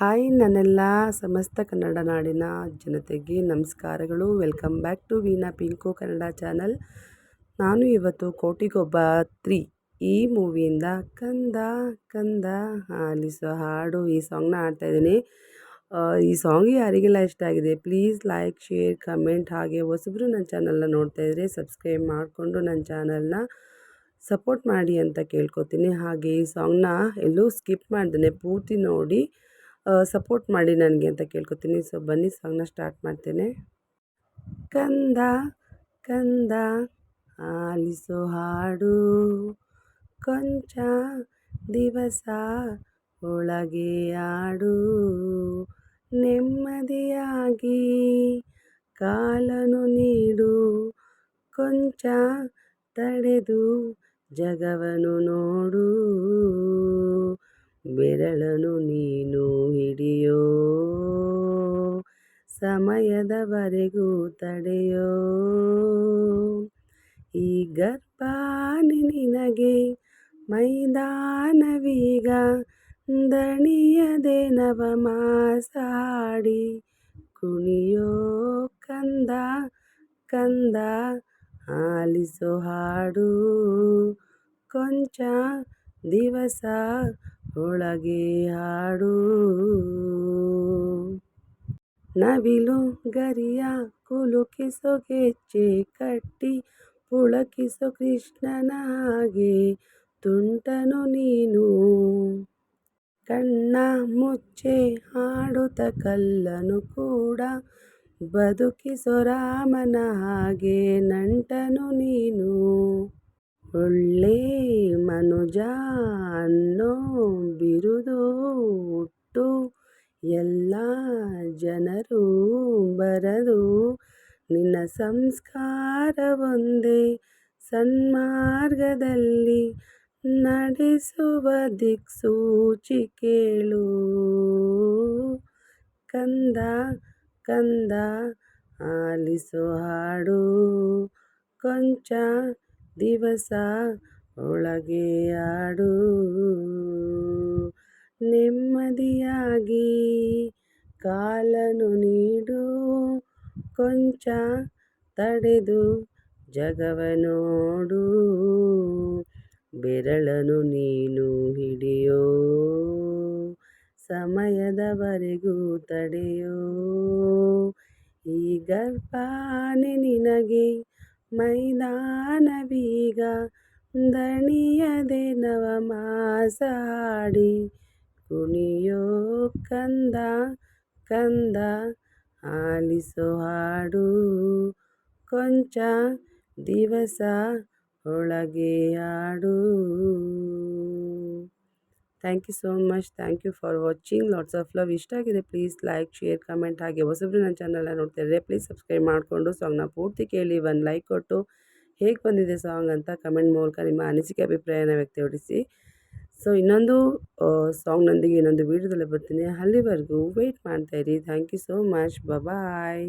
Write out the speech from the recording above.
Hi ನನ್ನೆಲ್ಲ ಸಮಸ್ತ ಕನ್ನಡ ನಾಡಿನ ಜನತೆಗೆ ನಮಸ್ಕಾರಗಳು. Welcome back to Veena Pinku Kannada channel. ನಾನು ಇವತ್ತು ಕೋಟಿಗೊಬ್ಬ 3 ಈ ಮೂವಿಯಿಂದ ಕಂದ ಕಂದ ಆಲಿಸೋ ಹಾಡು ಈ ಸಾಂಗ್ನ ಹಾಡ್ತಾಯಿದ್ದೀನಿ. ಈ ಸಾಂಗ್ ಯಾರಿಗೆಲ್ಲ ಇಷ್ಟ ಆಗಿದೆ ಪ್ಲೀಸ್ ಲೈಕ್, ಶೇರ್, ಕಮೆಂಟ್. ಹಾಗೆ ಹೊಸಬ್ರು ನನ್ನ ಚಾನಲ್ನ ನೋಡ್ತಾಯಿದ್ರೆ ಸಬ್ಸ್ಕ್ರೈಬ್ ಮಾಡಿಕೊಂಡು ನನ್ನ ಚಾನಲ್ನ ಸಪೋರ್ಟ್ ಮಾಡಿ ಅಂತ ಕೇಳ್ಕೊತೀನಿ. ಹಾಗೆ ಈ ಸಾಂಗ್ನ ಎಲ್ಲೂ ಸ್ಕಿಪ್ ಮಾಡ್ದೇ ಪೂರ್ತಿ ನೋಡಿ ಸಪೋರ್ಟ್ ಮಾಡಿ ನನಗೆ ಅಂತ ಕೇಳ್ಕೊತೀನಿ. ಸೊ ಬನ್ನಿ ಸಾಂಗ್ನ ಸ್ಟಾರ್ಟ್ ಮಾಡ್ತೇನೆ. ಕಂದ ಕಂದ ಆಲಿಸೋ ಹಾಡು, ಕೊಂಚ ದಿವಸ ಒಳಗೆ ಆಡು, ನೆಮ್ಮದಿಯಾಗಿ ಕಾಲನು ನೀಡು, ಕೊಂಚ ತಡೆದು ಜಗವನ್ನು ನೋಡು, ಬೆರಳನು ನೀನು ಹಿಡಿಯೋ, ಸಮಯದವರೆಗೂ ತಡೆಯೋ, ಈ ಗರ್ಭಾನಿ ನಿನಗೆ ಮೈದಾನವೀಗ, ದಣಿಯದೆ ನವಮಾಸ ಹಾಡಿ ಕುಣಿಯೋ, ಕಂದ ಕಂದ ಆಲಿಸೋ ಹಾಡು, ಕೊಂಚ ದಿವಸ ಒಳಗೆ ಹಾಡು. ನವಿಲು ಗರಿಯ ಕುಲುಕಿಸೋ ಗೆಜ್ಜೆ ಕಟ್ಟಿ ಪುಳಕಿಸೋ ಕೃಷ್ಣನ ಹಾಗೆ ತುಂಟನು ನೀನು, ಕಣ್ಣ ಮುಚ್ಚೆ ಹಾಡುತ್ತ ಕಲ್ಲನು ಕೂಡ ಬದುಕಿಸೋ ರಾಮನ ಹಾಗೆ ನಂಟನು ನೀನು, ಒಳ್ಳೆ ಮನುಜ ಅನ್ನೋ ಬಿರುದು ಹುಟ್ಟು ಎಲ್ಲ ಜನರು ಬರದು, ನಿನ್ನ ಸಂಸ್ಕಾರ ಒಂದೇ ಸನ್ಮಾರ್ಗದಲ್ಲಿ ನಡೆಸುವ ದಿಕ್ಸೂಚಿ ಕೇಳು, ಕಂದ ಕಂದ ಆಲಿಸೋ ಹಾಡು, ಕೊಂಚ ದಿವಸ ಒಳಗೆ ಆಡು, ನೆಮ್ಮದಿಯಾಗಿ ಕಾಲನು ನೀಡು, ಕೊಂಚ ತಡೆದು ಜಗವ ನೋಡು, ಬೆರಳನು ನೀನು ಹಿಡಿಯೋ, ಸಮಯದವರೆಗೂ ತಡೆಯೋ, ಈ ಗರ್ಭಾನೆ ನಿನಗೆ ಮೈದಾನವೀಗ, ದಣಿಯದೆ ನವಮಾಸ ಹಾಡಿ ಕುಣಿಯೋ, ಕಂದ ಕಂದ ಆಲಿಸೋ ಹಾಡು, ಕೊಂಚ ದಿವಸ ಒಳಗೆ ಆಡು. Thank you so much. Thank you for watching. Lots of love. ಇಷ್ಟ ಆಗಿದೆ ಪ್ಲೀಸ್ ಲೈಕ್, ಶೇರ್, ಕಮೆಂಟ್. ಹಾಗೆ ಹೊಸಬ್ರು ನನ್ನ ಚಾನಲ್ನ ನೋಡ್ತಾಯಿದ್ರೆ ಪ್ಲೀಸ್ ಸಬ್ಸ್ಕ್ರೈಬ್ ಮಾಡಿಕೊಂಡು ಸಾಂಗ್ನ ಪೂರ್ತಿ ಕೇಳಿ ಒಂದು ಲೈಕ್ ಕೊಟ್ಟು ಹೇಗೆ ಬಂದಿದೆ ಸಾಂಗ್ ಅಂತ ಕಮೆಂಟ್ ಮೂಲಕ ನಿಮ್ಮ ಅನಿಸಿಕೆ ಅಭಿಪ್ರಾಯನ ವ್ಯಕ್ತಪಡಿಸಿ. ಸೊ ಇನ್ನೊಂದು ಸಾಂಗ್ನೊಂದಿಗೆ ಇನ್ನೊಂದು ವೀಡಿಯೋದಲ್ಲಿ ಬರ್ತೀನಿ. ಅಲ್ಲಿವರೆಗೂ ವೆಯ್ಟ್ ಮಾಡ್ತಾಯಿರಿ. Thank you so much. Bye.